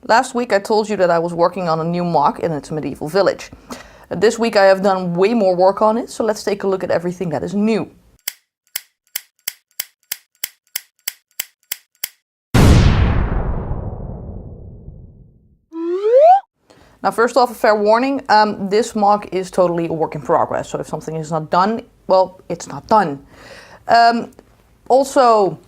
Last week I told you that I was working on a new MOC in its medieval village. This week I have done way more work on it, so let's take a look at everything that is new. Now first off, a fair warning, this MOC is totally a work in progress, so if something is not done, well, it's not done. Also,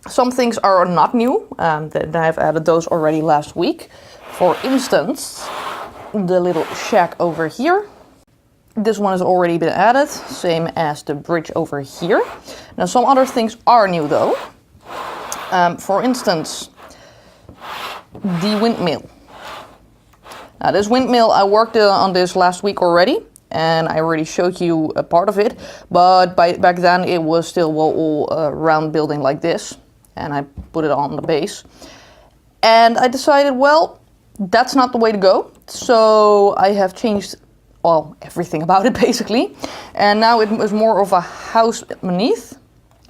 some things are not new, and I've added those already last week. For instance, the little shack over here. This one has already been added, same as the bridge over here. Now some other things are new though. For instance, the windmill. Now this windmill, I worked on this last week already, and I already showed you a part of it, but back then it was still all a round building like this, and I put it on the base. And I decided, well, that's not the way to go, so I have changed, well, everything about it basically, and now it is more of a house beneath,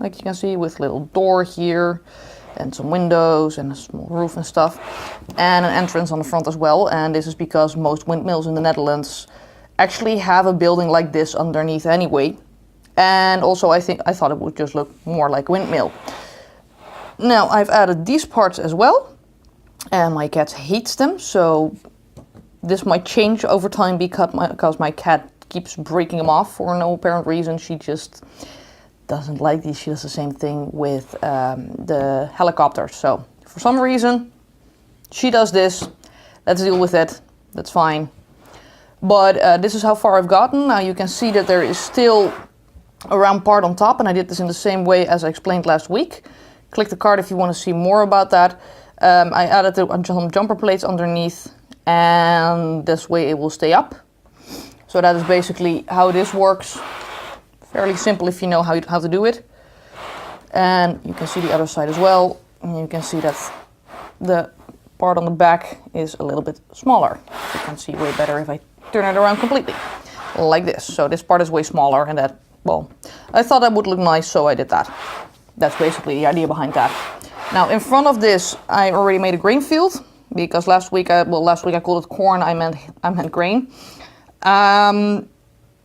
like you can see, with a little door here, and some windows and a small roof and stuff, and an entrance on the front as well. And this is because most windmills in the Netherlands actually have a building like this underneath anyway, and also I thought it would just look more like a windmill. Now I've added these parts as well, and my cat hates them, so this might change over time because my cat keeps breaking them off for no apparent reason. She just doesn't like these. She does the same thing with the helicopters. So for some reason she does this. Let's deal with it. That's fine. But this is how far I've gotten. Now you can see that there is still a round part on top, and I did this in the same way as I explained last week. Click the card if you want to see more about that. I added some jumper plates underneath, and this way it will stay up. So that is basically how this works. Fairly simple if you know how to do it. And you can see the other side as well. And you can see that the part on the back is a little bit smaller. You can see way better if I turn it around completely, like this. So this part is way smaller, and that, well, I thought that would look nice, so I did that. That's basically the idea behind that. Now in front of this, I already made a grain field, because last week I called it corn. I meant grain.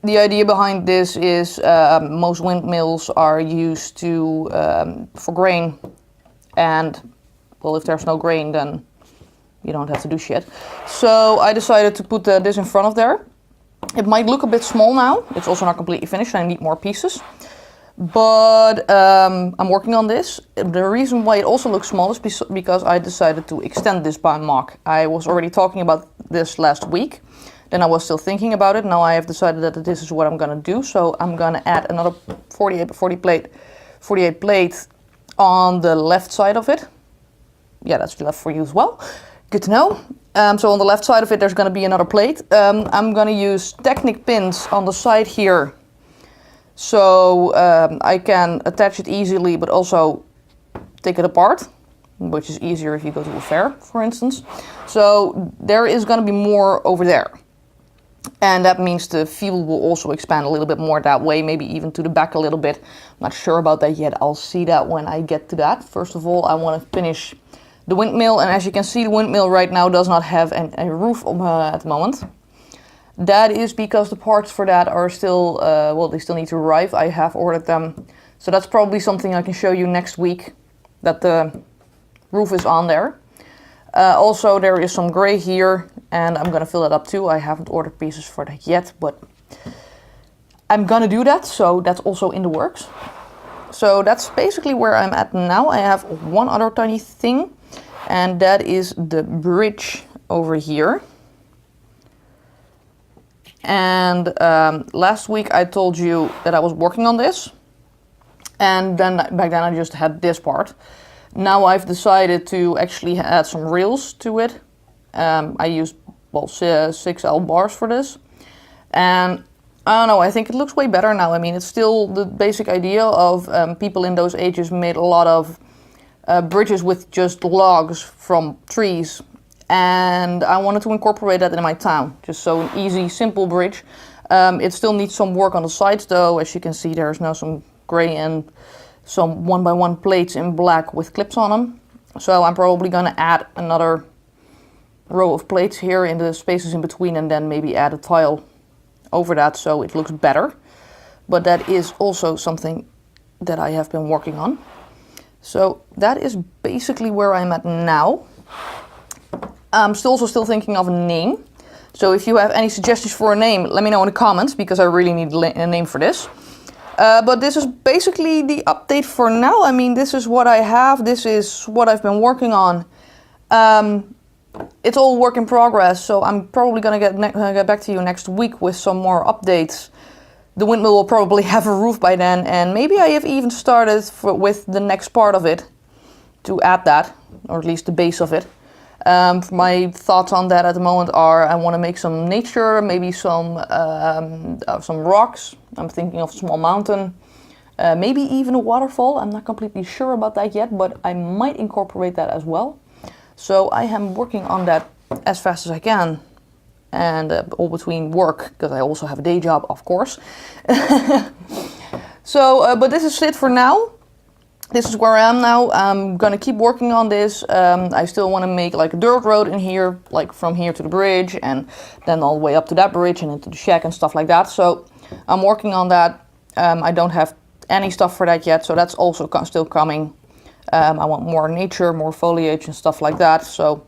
The idea behind this is most windmills are used to for grain, and well, if there's no grain, then you don't have to do shit. So I decided to put this in front of there. It might look a bit small now. It's also not completely finished. I need more pieces. But I'm working on this. The reason why it also looks small is because I decided to extend this by MOC. I was already talking about this last week. Then I was still thinking about it. Now I have decided that this is what I'm going to do. So I'm going to add another 48 plate on the left side of it. Yeah, that's left for you as well. Good to know. So on the left side of it, there's going to be another plate. I'm going to use Technic pins on the side here, so I can attach it easily, but also take it apart, which is easier if you go to a fair, for instance. So there is going to be more over there. And that means the field will also expand a little bit more that way, maybe even to the back a little bit. I'm not sure about that yet. I'll see that when I get to that. First of all, I want to finish the windmill. And as you can see, the windmill right now does not have a roof at the moment. That is because the parts for that are still, well, they still need to arrive. I have ordered them. So that's probably something I can show you next week, that the roof is on there. Also, there is some gray here, and I'm going to fill that up too. I haven't ordered pieces for that yet, but I'm going to do that. So that's also in the works. So that's basically where I'm at now. I have one other tiny thing, and that is the bridge over here. And last week I told you that I was working on this, and then back then I just had this part. Now I've decided to actually add some rails to it. I used, well, 6L bars for this, and I don't know, I think it looks way better now. I mean, it's still the basic idea of people in those ages made a lot of bridges with just logs from trees. And I wanted to incorporate that in my town. Just so an easy, simple bridge. It still needs some work on the sides though. As you can see, there's now some gray and some 1x1 plates in black with clips on them. So I'm probably gonna add another row of plates here in the spaces in between, and then maybe add a tile over that so it looks better. But that is also something that I have been working on. So that is basically where I'm at now. I'm still thinking of a name. So if you have any suggestions for a name, let me know in the comments, because I really need a name for this. But this is basically the update for now. I mean, this is what I have. This is what I've been working on. It's all work in progress, so I'm probably going to get back to you next week with some more updates. The windmill will probably have a roof by then, and maybe I have even started with the next part of it to add that, or at least the base of it. My thoughts on that at the moment are I want to make some nature, maybe some rocks. I'm thinking of a small mountain, maybe even a waterfall. I'm not completely sure about that yet, but I might incorporate that as well. So I am working on that as fast as I can, and all between work, because I also have a day job, of course. So, but this is it for now. This is where I am now. I'm gonna keep working on this. I still want to make like a dirt road in here, like from here to the bridge, and then all the way up to that bridge and into the shack and stuff like that. So I'm working on that. I don't have any stuff for that yet, so that's also still coming. I want more nature, more foliage and stuff like that. So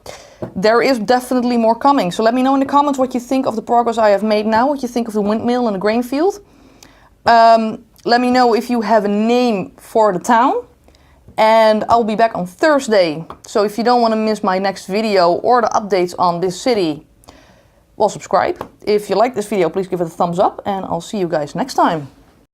there is definitely more coming. So let me know in the comments what you think of the progress I have made now, what you think of the windmill and the grain field. Let me know if you have a name for the town. And I'll be back on Thursday. So if you don't want to miss my next video or the updates on this city, well, subscribe. If you like this video, please give it a thumbs up, and I'll see you guys next time.